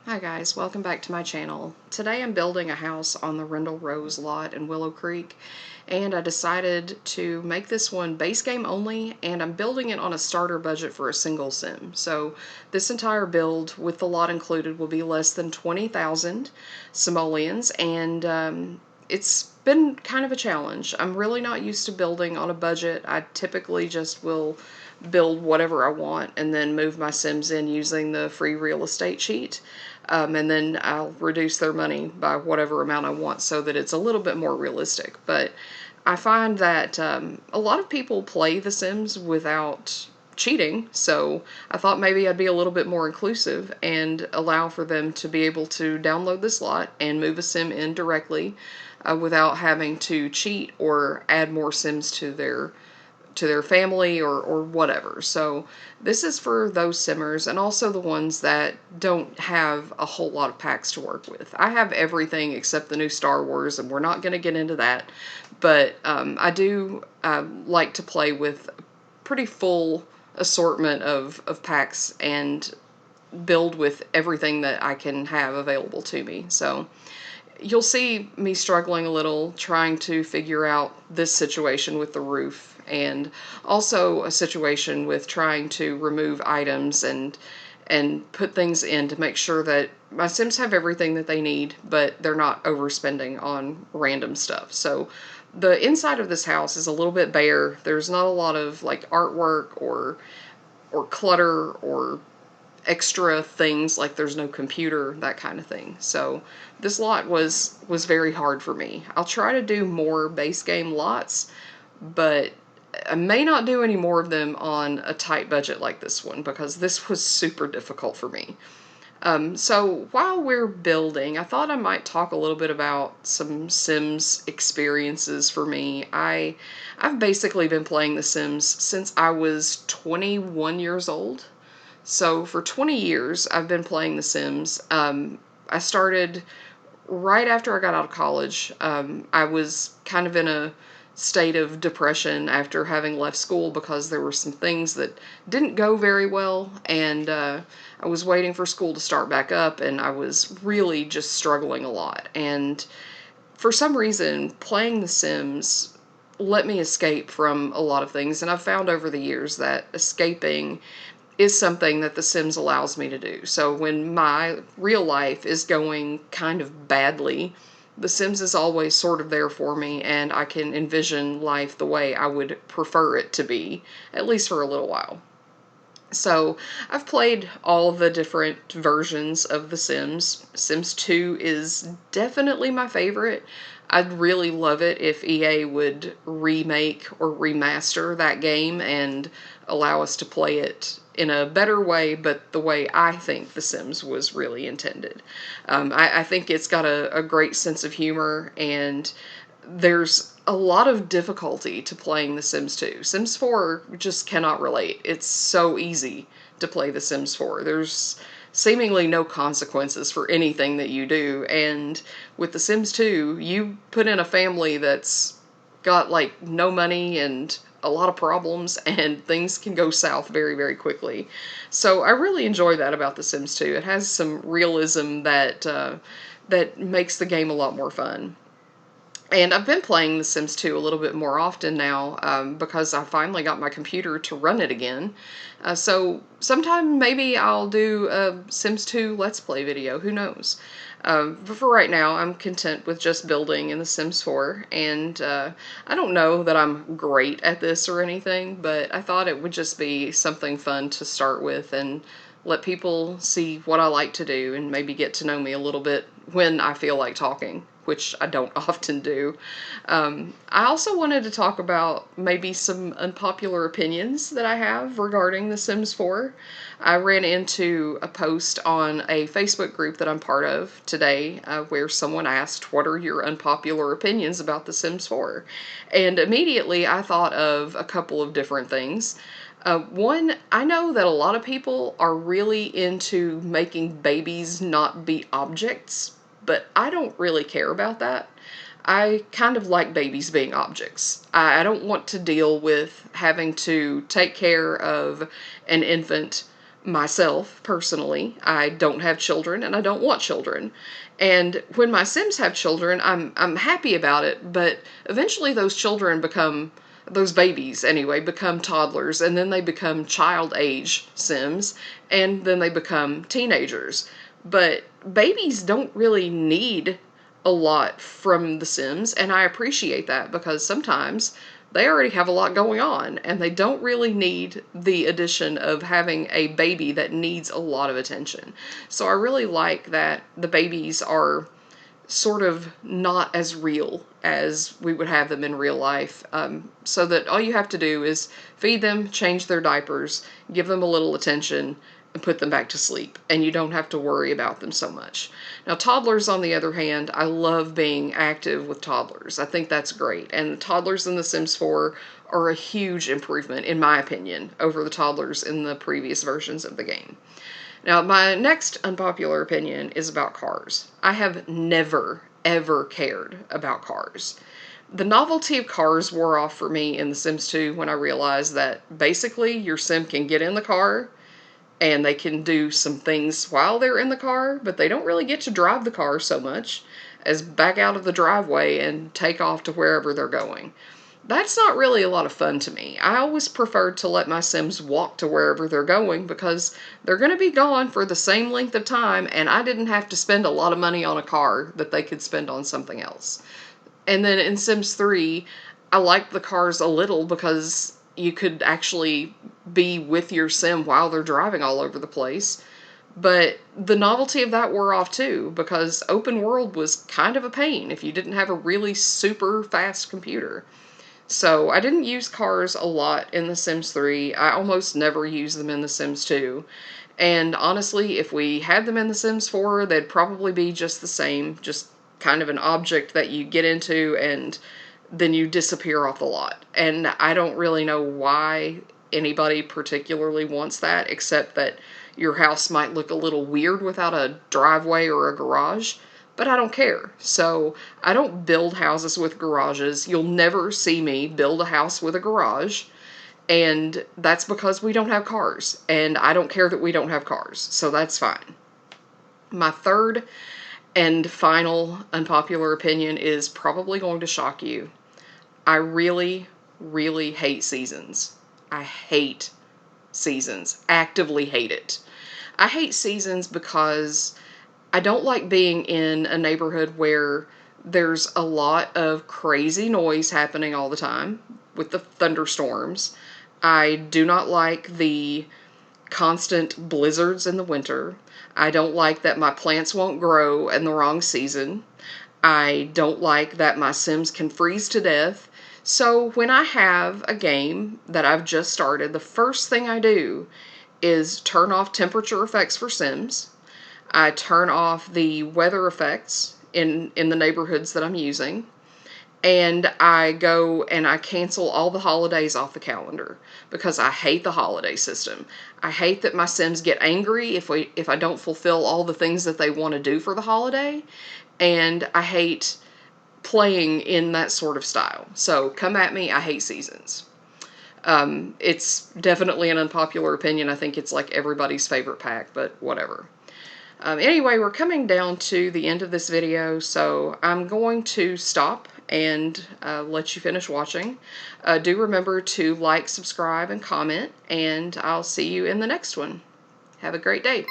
Hi guys, welcome back to my channel. Today I'm building a house on the Rindle Rose lot in Willow Creek, and I decided to make this one base game only, and I'm building it on a starter budget for a single sim. So this entire build with the lot included will be less than 20,000 simoleons, and it's been kind of a challenge. I'm really not used to building on a budget. I typically just will build whatever I want and then move my Sims in using the free real estate sheet. And then I'll reduce their money by whatever amount I want so that it's a little bit more realistic. But I find that a lot of people play The Sims without cheating, so I thought maybe I'd be a little bit more inclusive and allow for them to be able to download this lot and move a sim in directly without having to cheat or add more sims to their family or whatever. So this is for those simmers and also the ones that don't have a whole lot of packs to work with. I have everything except the new Star Wars, and we're not going to get into that, but I do like to play with a pretty full assortment of packs and build with everything that I can have available to me. So you'll see me struggling a little trying to figure out this situation with the roof, and also a situation with trying to remove items and put things in to make sure that my Sims have everything that they need, but they're not overspending on random stuff. So the inside of this house is a little bit bare. There's not a lot of like artwork or clutter or extra things, like there's no computer, that kind of thing. So this lot was very hard for me. I'll try to do more base game lots, but I may not do any more of them on a tight budget like this one because this was super difficult for me. So while we're building, I thought I might talk a little bit about some Sims experiences for me. I've basically been playing The Sims since I was 21 years old. So for 20 years, I've been playing The Sims. I started right after I got out of college. I was kind of in a state of depression after having left school because there were some things that didn't go very well, and I was waiting for school to start back up, and I was really just struggling a lot. And for some reason, playing The Sims let me escape from a lot of things, and I've found over the years that escaping is something that The Sims allows me to do. So when my real life is going kind of badly, The Sims is always sort of there for me, and I can envision life the way I would prefer it to be, at least for a little while. So I've played all the different versions of The Sims. Sims 2 is definitely my favorite. I'd really love it if EA would remake or remaster that game and allow us to play it in a better way, but the way I think The Sims was really intended. I think it's got a great sense of humor, and there's a lot of difficulty to playing The Sims 2. Sims 4 just cannot relate. It's so easy to play The Sims 4. There's seemingly no consequences for anything that you do, and with The Sims 2, you put in a family that's got like no money and a lot of problems, and things can go south very, very quickly. So I really enjoy that about The Sims 2. It has some realism that makes the game a lot more fun. And I've been playing The Sims 2 a little bit more often now because I finally got my computer to run it again. So sometime maybe I'll do a Sims 2 Let's Play video, who knows. But for right now, I'm content with just building in The Sims 4, and I don't know that I'm great at this or anything, but I thought it would just be something fun to start with and let people see what I like to do and maybe get to know me a little bit when I feel like talking, which I don't often do. I also wanted to talk about maybe some unpopular opinions that I have regarding The Sims 4. I ran into a post on a Facebook group that I'm part of today where someone asked, "What are your unpopular opinions about The Sims 4?" And immediately I thought of a couple of different things. One, I know that a lot of people are really into making babies not be objects, but I don't really care about that. I kind of like babies being objects. I don't want to deal with having to take care of an infant myself, personally. I don't have children and I don't want children. And when my Sims have children, I'm happy about it, but eventually those children become, those babies anyway, become toddlers, and then they become child age Sims, and then they become teenagers. But babies don't really need a lot from the Sims, and I appreciate that because sometimes they already have a lot going on and they don't really need the addition of having a baby that needs a lot of attention. So I really like that the babies are sort of not as real as we would have them in real life, so that all you have to do is feed them, change their diapers, give them a little attention, and put them back to sleep, and you don't have to worry about them so much. Now, toddlers, on the other hand, I love being active with toddlers. I think that's great, and the toddlers in The Sims 4 are a huge improvement, in my opinion, over the toddlers in the previous versions of the game. Now, my next unpopular opinion is about cars. I have never, ever cared about cars. The novelty of cars wore off for me in The Sims 2 when I realized that basically your Sim can get in the car and they can do some things while they're in the car, but they don't really get to drive the car so much as back out of the driveway and take off to wherever they're going. That's not really a lot of fun to me. I always preferred to let my Sims walk to wherever they're going because they're going to be gone for the same length of time, and I didn't have to spend a lot of money on a car that they could spend on something else. And then in Sims 3, I liked the cars a little because you could actually be with your Sim while they're driving all over the place. But the novelty of that wore off too, because open world was kind of a pain if you didn't have a really super fast computer. So I didn't use cars a lot in The Sims 3. I almost never use them in The Sims 2. And honestly, if we had them in The Sims 4, they'd probably be just the same, just kind of an object that you get into and then you disappear off the lot. And I don't really know why anybody particularly wants that, except that your house might look a little weird without a driveway or a garage. But I don't care. So I don't build houses with garages. You'll never see me build a house with a garage. And that's because we don't have cars. And I don't care that we don't have cars. So that's fine. My third and final unpopular opinion is probably going to shock you. I really, really hate seasons. I hate seasons. Actively hate it. I hate seasons because I don't like being in a neighborhood where there's a lot of crazy noise happening all the time with the thunderstorms. I do not like the constant blizzards in the winter. I don't like that my plants won't grow in the wrong season. I don't like that my Sims can freeze to death. So when I have a game that I've just started, the first thing I do is turn off temperature effects for Sims. I turn off the weather effects in the neighborhoods that I'm using. And I go and I cancel all the holidays off the calendar because I hate the holiday system. I hate that my Sims get angry if I don't fulfill all the things that they want to do for the holiday. And I hate playing in that sort of style. So come at me, I hate seasons. It's definitely an unpopular opinion. I think it's like everybody's favorite pack, but whatever. Anyway, we're coming down to the end of this video, so I'm going to stop and let you finish watching. Do remember to like, subscribe, and comment, and I'll see you in the next one. Have a great day.